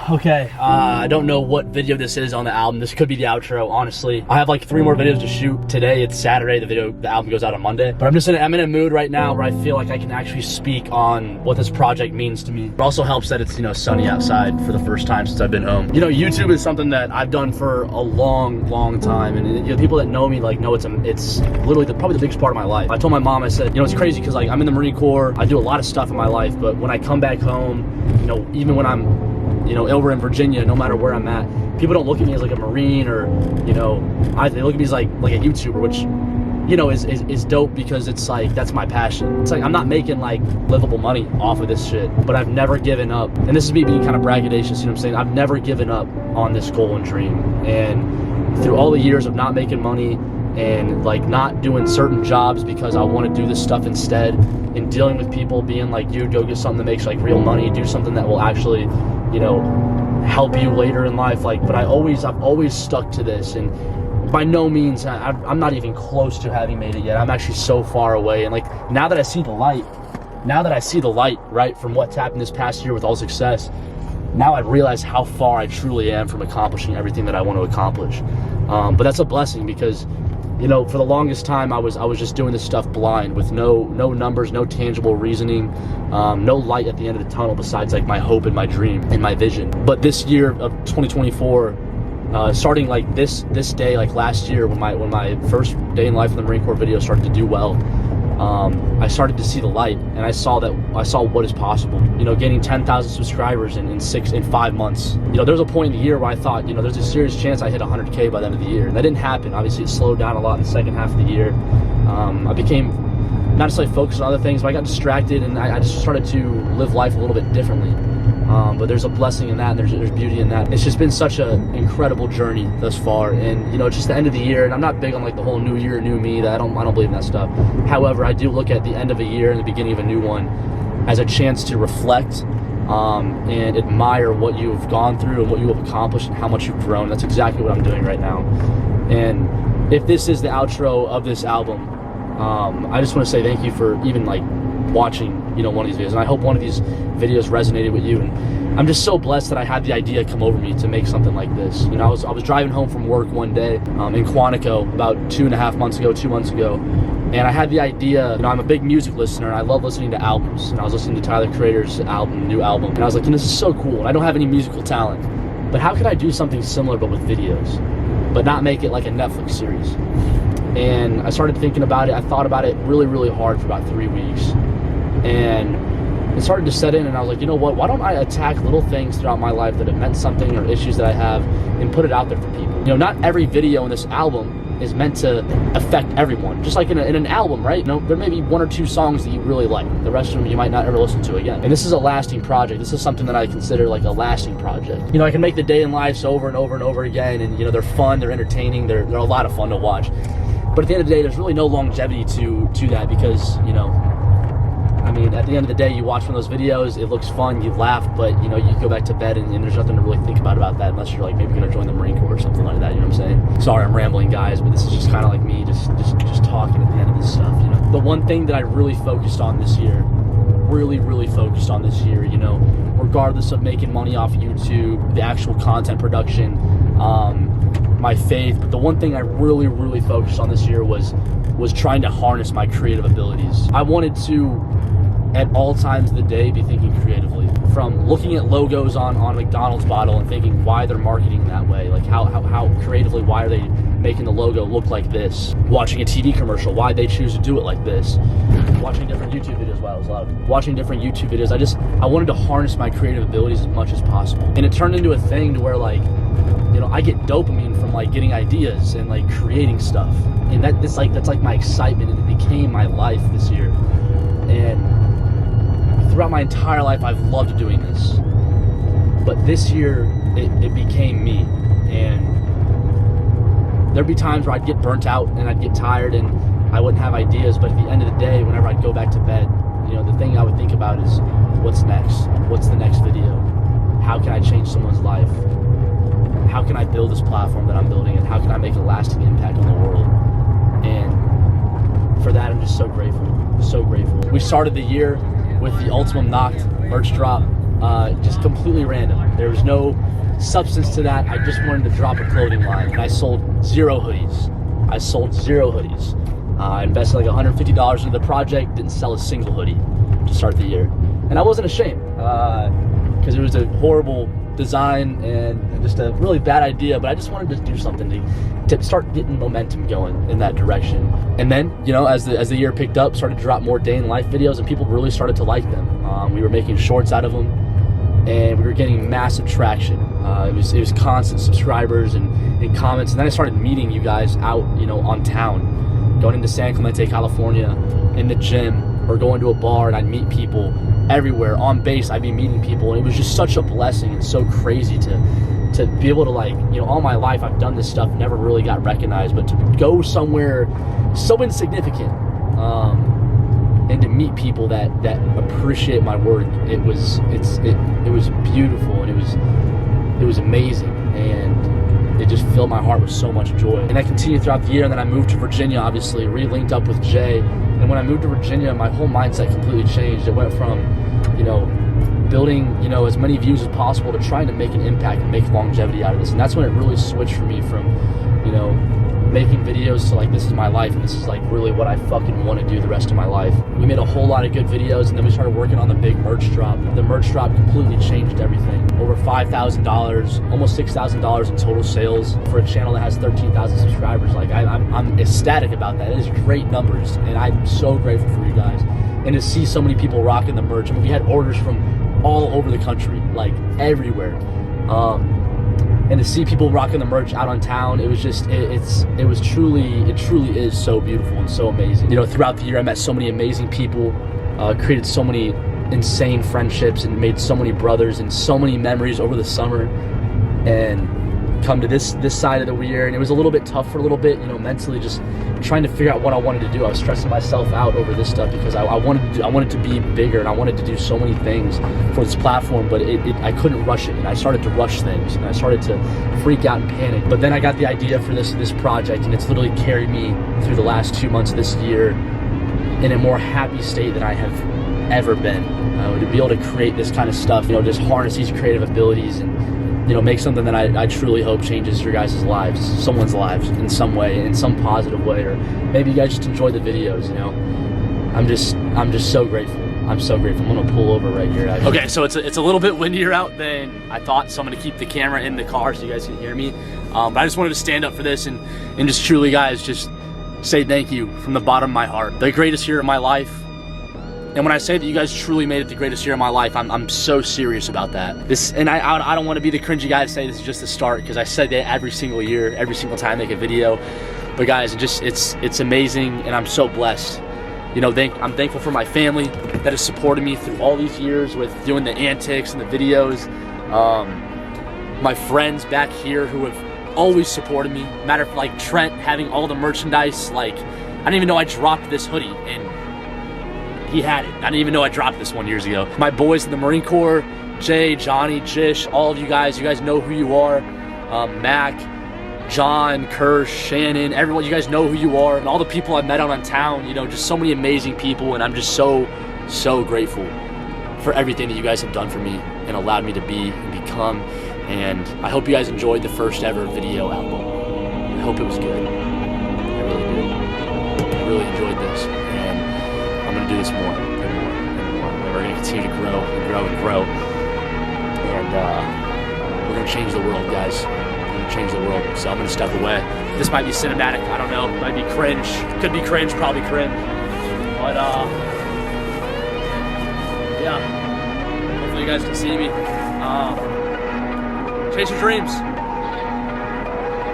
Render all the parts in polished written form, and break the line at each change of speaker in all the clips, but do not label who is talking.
Okay, I don't know what video this is on the album. This could be the outro, honestly. I have like 3 more videos to shoot. Today, it's Saturday. The album goes out on Monday. But I'm in a mood right now where I feel like I can actually speak on what this project means to me. It also helps that it's, sunny outside for the first time since I've been home. YouTube is something that I've done for a long time. And people that know me know it's literally probably the biggest part of my life. I told my mom, I said, it's crazy because I'm in the Marine Corps. I do a lot of stuff in my life, but when I come back home, even when I'm over in Virginia, no matter where I'm at, people don't look at me as like a Marine or, they look at me as like a YouTuber, which, is dope because it's like, that's my passion. It's like, I'm not making like livable money off of this shit, but I've never given up. And this is me being kind of braggadocious, you know what I'm saying? I've never given up on this goal and dream. And through all the years of not making money and not doing certain jobs because I want to do this stuff instead, and dealing with people being like, dude, go get something that makes real money, do something that will actually help you later in life. But I've always stuck to this, and by no means, I'm not even close to having made it yet. I'm actually so far away, and now that I see the light, right, from what's happened this past year with all success, now I realize how far I truly am from accomplishing everything that I want to accomplish. But that's a blessing because, for the longest time, I was just doing this stuff blind with no numbers, no tangible reasoning, no light at the end of the tunnel besides my hope and my dream and my vision. But this year of 2024, starting this day, last year when my first day in life in the Marine Corps video started to do well, I started to see the light, and I saw what is possible. Gaining 10,000 subscribers in 5 months. There was a point in the year where I thought, there's a serious chance I hit 100K by the end of the year, and that didn't happen. Obviously, it slowed down a lot in the second half of the year. I became not necessarily focused on other things, but I got distracted, and I just started to live life a little bit differently. But there's a blessing in that, and there's beauty in that. It's just been such an incredible journey thus far, and it's just the end of the year, and I'm not big on the whole new year, new me. That I don't believe in that stuff. However, I do look at the end of a year and the beginning of a new one as a chance to reflect and admire what you've gone through and what you have accomplished and how much you've grown. That's exactly what I'm doing right now. And if this is the outro of this album, I just want to say thank you for even watching one of these videos, and I hope one of these videos resonated with you. And I'm just so blessed that I had the idea come over me to make something like this. I was driving home from work one day in Quantico about 2.5 months ago, 2 months ago, and I had the idea. I'm a big music listener, and I love listening to albums, and I was listening to Tyler Creator's new album, and I was like, this is so cool, and I don't have any musical talent, but how could I do something similar but with videos, but not make it like a Netflix series? And I started thinking about it. I thought about it really hard for about 3 weeks, and it started to set in, and I was like, what, why don't I attack little things throughout my life that have meant something or issues that I have and put it out there for people. Not every video in this album is meant to affect everyone. Just like in an album, right? There may be 1 or 2 songs that you really like. The rest of them you might not ever listen to again. And this is a lasting project. This is something that I consider a lasting project. I can make the day in lives over and over and over again, and they're fun, they're entertaining, they're a lot of fun to watch. But at the end of the day, there's really no longevity to that because, at the end of the day, you watch one of those videos, it looks fun, you laugh, but, you go back to bed and there's nothing to really think about that unless you're maybe going to join the Marine Corps or something like that, you know what I'm saying? Sorry, I'm rambling, guys, but this is just kind of me just talking at the end of this stuff, The one thing that I really focused on this year, really focused on this year, regardless of making money off YouTube, the actual content production, my faith, but the one thing I really focused on this year was trying to harness my creative abilities. I wanted to, at all times of the day, be thinking creatively. From looking at logos on a McDonald's bottle and thinking why they're marketing that way, how creatively, why are they making the logo look like this? Watching a TV commercial, why they choose to do it like this? Watching different YouTube videos, wow, it was a lot of watching different YouTube videos. I wanted to harness my creative abilities as much as possible. And it turned into a thing to where I get dopamine from getting ideas and creating stuff. And that's my excitement, and it became my life this year. And throughout my entire life, I've loved doing this. But this year, it became me. And there'd be times where I'd get burnt out and I'd get tired and I wouldn't have ideas. But at the end of the day, whenever I'd go back to bed, the thing I would think about is, what's next? What's the next video? How can I change someone's life? How can I build this platform that I'm building, and how can I make a lasting impact on the world? And for that, I'm just so grateful, so grateful. We started the year with the Ultimum Knocked merch drop. just completely random. There was no substance to that. I just wanted to drop a clothing line, and I sold 0 hoodies. I sold 0 hoodies. I invested like $150 into the project, didn't sell a single hoodie to start the year. And I wasn't ashamed, because it was a horrible design and just a really bad idea, but I just wanted to do something to start getting momentum going in that direction. And then, you know, as the year picked up, started to drop more day in life videos, and people really started to like them. We were making shorts out of them, and we were getting massive traction. It was constant subscribers and comments, and then I started meeting you guys out, you know, on town, going into San Clemente, California, in the gym, or going to a bar, and I'd meet people everywhere. On base, I'd be meeting people, and it was just such a blessing and so crazy to be able to, like, you know, all my life I've done this stuff, never really got recognized, but to go somewhere so insignificant, and to meet people that appreciate my work, it was beautiful, and it was amazing, and it just filled my heart with so much joy. And I continued throughout the year, and then I moved to Virginia, obviously, re-linked up with Jay. And when I moved to Virginia, my whole mindset completely changed. It went from, you know, building, you know, as many views as possible to trying to make an impact and make longevity out of this. And that's when it really switched for me from, you know, making videos to like, this is my life, and this is like really what I fucking want to do the rest of my life. We made a whole lot of good videos, and then we started working on the big merch drop. The merch drop completely changed everything. Over $5,000, almost $6,000 in total sales for a channel that has 13,000 subscribers. Like, I'm ecstatic about that. It is great numbers, and I'm so grateful for you guys. And to see so many people rocking the merch. I mean, we had orders from all over the country, like everywhere. And to see people rocking the merch out on town, it was just, it truly is so beautiful and so amazing. You know, throughout the year, I met so many amazing people, created so many insane friendships, and made so many brothers and so many memories over the summer. And come to this side of the year, and it was a little bit tough for a little bit, you know, mentally, just trying to figure out what I wanted to do. I was stressing myself out over this stuff because I wanted to be bigger, and I wanted to do so many things for this platform, but I couldn't rush it, and I started to rush things, and I started to freak out and panic. But then I got the idea for this project, and it's literally carried me through the last 2 months of this year in a more happy state than I have ever been. To be able to create this kind of stuff, you know, just harness these creative abilities and, you know, make something that I truly hope changes your guys' lives, someone's lives in some way, in some positive way, or maybe you guys just enjoy the videos, you know. I'm just so grateful. I'm so grateful. I'm gonna pull over right here, actually. Okay, so it's a little bit windier out than I thought, so I'm gonna keep the camera in the car so you guys can hear me. But I just wanted to stand up for this and just truly, guys, just say thank you from the bottom of my heart. The greatest year of my life. And when I say that you guys truly made it the greatest year of my life, I'm so serious about that. And I don't want to be the cringy guy to say this is just the start, because I said that every single year, every single time I make a video. But guys, it's amazing, and I'm so blessed. You know, I'm thankful for my family that has supported me through all these years with doing the antics and the videos. My friends back here who have always supported me. Matter of like Trent having all the merchandise. Like, I didn't even know I dropped this hoodie, and he had it. I didn't even know I dropped this 1 year ago. My boys in the Marine Corps, Jay, Johnny, Jish, all of you guys know who you are. Mac, John, Kirsch, Shannon, everyone, you guys know who you are. And all the people I've met out on town, you know, just so many amazing people. And I'm just so grateful for everything that you guys have done for me and allowed me to be and become. And I hope you guys enjoyed the first ever video album. I hope it was good. I really do. I really enjoyed this. And I'm gonna do this more and more and more. And we're gonna continue to grow and grow and grow. And we're gonna change the world, guys. We're gonna change the world. So I'm gonna step away. This might be cinematic, I don't know. It might be cringe. Could be cringe, probably cringe. But yeah. Hopefully you guys can see me. Chase your dreams.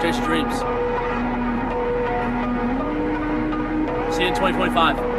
Chase your dreams. See you in 2025.